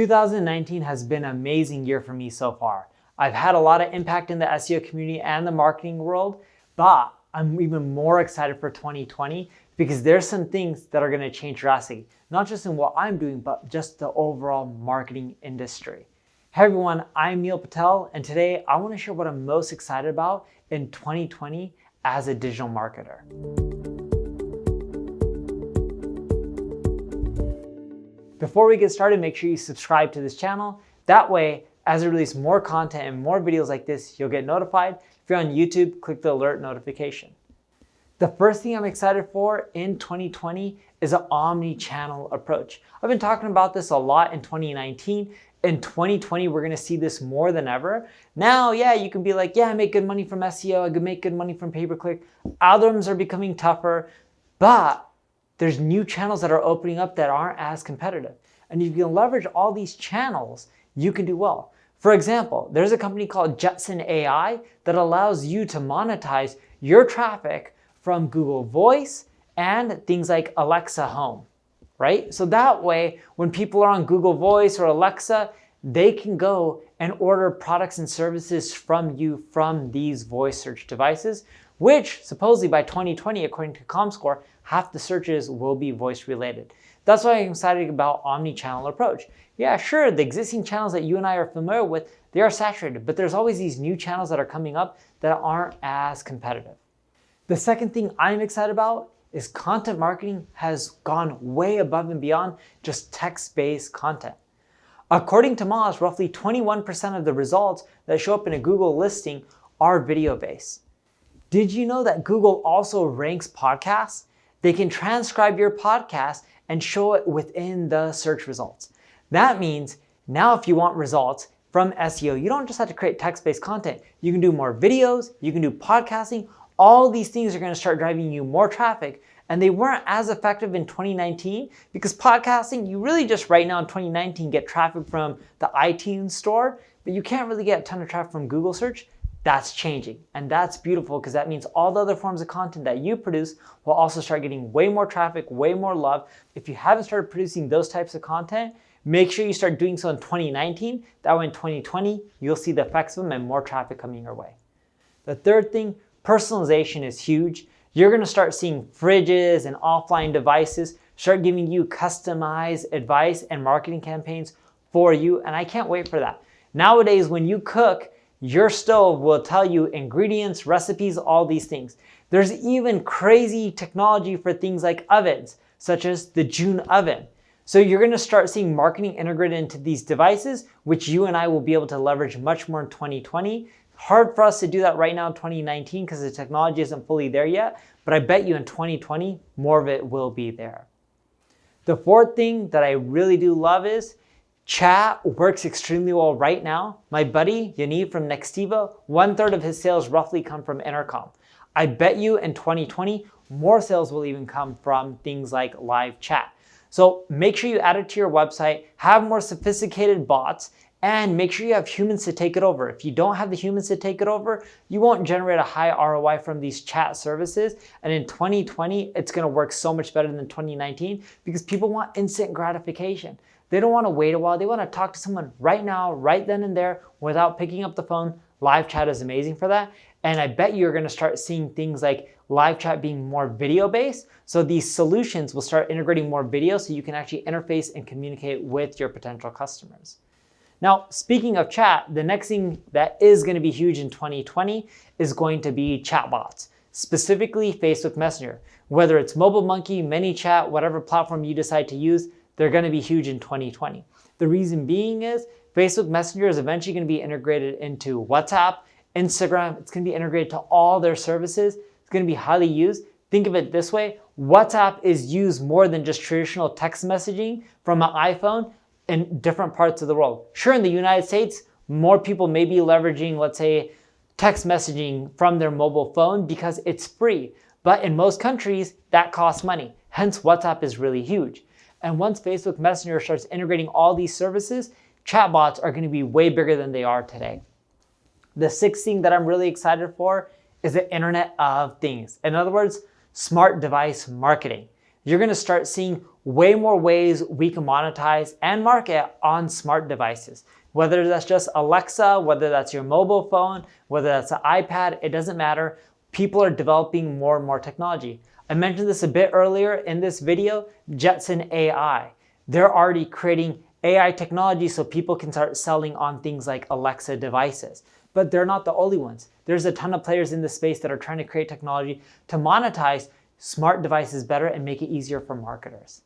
2019 has been an amazing year for me so far. I've had a lot of impact in the SEO community and the marketing world, but I'm even more excited for 2020 because there's some things that are going to change drastically, not just in what I'm doing, but just the overall marketing industry. Hey everyone, I'm Neil Patel, and today I want to share what I'm most excited about in 2020 as a digital marketer. Before we get started, make sure you subscribe to this channel. That way, as I release more content and more videos like this, you'll get notified. If you're on YouTube, click the alert notification. The first thing I'm excited for in 2020 is an omni-channel approach. I've been talking about this a lot in 2019. In 2020, we're gonna see this more than ever. Now, yeah, you can be like, yeah, I make good money from SEO, I can make good money from pay-per-click. Algorithms are becoming tougher, but there's new channels that are opening up that aren't as competitive. And if you can leverage all these channels, you can do well. For example, there's a company called Jetson AI that allows you to monetize your traffic from Google Voice and things like Alexa Home, right? So that way, when people are on Google Voice or Alexa, they can go and order products and services from you from these voice search devices, which supposedly by 2020, according to Comscore, half the searches will be voice related. That's why I'm excited about omni-channel approach. Yeah, sure, the existing channels that you and I are familiar with, they are saturated, but there's always these new channels that are coming up that aren't as competitive. The second thing I'm excited about is content marketing has gone way above and beyond just text-based content. According to Moz, roughly 21% of the results that show up in a Google listing are video-based. Did you know that Google also ranks podcasts? They can transcribe your podcast and show it within the search results. That means now if you want results from SEO, you don't just have to create text-based content. You can do more videos, you can do podcasting. All these things are going to start driving you more traffic, and they weren't as effective in 2019 because podcasting, you really just right now in 2019 get traffic from the iTunes store, but you can't really get a ton of traffic from Google search. That's changing, and that's beautiful because that means all the other forms of content that you produce will also start getting way more traffic, way more love. If you haven't started producing those types of content, make sure you start doing so in 2019. That way in 2020, you'll see the effects of them and more traffic coming your way. The third thing, personalization is huge. You're gonna start seeing fridges and offline devices start giving you customized advice and marketing campaigns for you, and I can't wait for that. Nowadays, when you cook, your stove will tell you ingredients, recipes, all these things. There's even crazy technology for things like ovens, such as the June oven. So you're gonna start seeing marketing integrated into these devices, which you and I will be able to leverage much more in 2020. Hard for us to do that right now in 2019 because the technology isn't fully there yet, but I bet you in 2020, more of it will be there. The fourth thing that I really do love is chat works extremely well right now. My buddy, Yaniv from Nextiva, 1/3 of his sales roughly come from intercom. I bet you in 2020, more sales will even come from things like live chat. So make sure you add it to your website, have more sophisticated bots, and make sure you have humans to take it over. If you don't have the humans to take it over, you won't generate a high ROI from these chat services. And in 2020, it's gonna work so much better than 2019 because people want instant gratification. They don't wanna wait a while. They wanna talk to someone right now, right then and there, without picking up the phone. Live chat is amazing for that. And I bet you're gonna start seeing things like live chat being more video-based. So these solutions will start integrating more video so you can actually interface and communicate with your potential customers. Now, speaking of chat, the next thing that is gonna be huge in 2020 is going to be chatbots, specifically Facebook Messenger. Whether it's MobileMonkey, ManyChat, whatever platform you decide to use, they're gonna be huge in 2020. The reason being is Facebook Messenger is eventually gonna be integrated into WhatsApp, Instagram. It's gonna be integrated to all their services. It's gonna be highly used. Think of it this way, WhatsApp is used more than just traditional text messaging from an iPhone in different parts of the world. Sure, in the United States, more people may be leveraging, let's say, text messaging from their mobile phone because it's free. But in most countries, that costs money. Hence, WhatsApp is really huge. And once Facebook Messenger starts integrating all these services, chatbots are gonna be way bigger than they are today. The sixth thing that I'm really excited for is the Internet of Things. In other words, smart device marketing. you're going to start seeing way more ways we can monetize and market on smart devices. Whether that's just Alexa, whether that's your mobile phone, whether that's an iPad, it doesn't matter. People are developing more and more technology. I mentioned this a bit earlier in this video, Jetson AI. They're already creating AI technology so people can start selling on things like Alexa devices. But they're not the only ones. There's a ton of players in this space that are trying to create technology to monetize smart devices better and make it easier for marketers.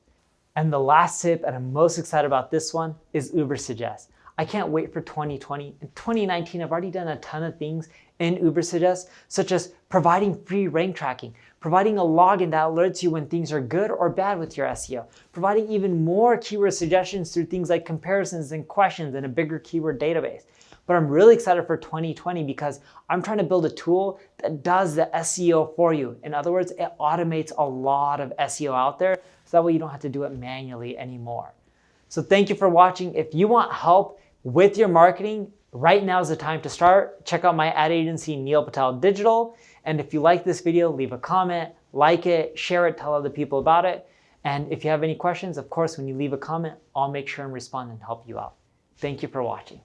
And the last tip, and I'm most excited about this one, is Ubersuggest. I can't wait for 2020. In 2019, I've already done a ton of things in Ubersuggest, such as providing free rank tracking, providing a login that alerts you when things are good or bad with your SEO, providing even more keyword suggestions through things like comparisons and questions and a bigger keyword database. But I'm really excited for 2020 because I'm trying to build a tool that does the SEO for you. In other words, it automates a lot of SEO out there, so that way you don't have to do it manually anymore. So thank you for watching. If you want help with your marketing, right now is the time to start. Check out my ad agency, Neil Patel Digital. And if you like this video, leave a comment, like it, share it, tell other people about it. And if you have any questions, of course, when you leave a comment, I'll make sure and respond and help you out. Thank you for watching.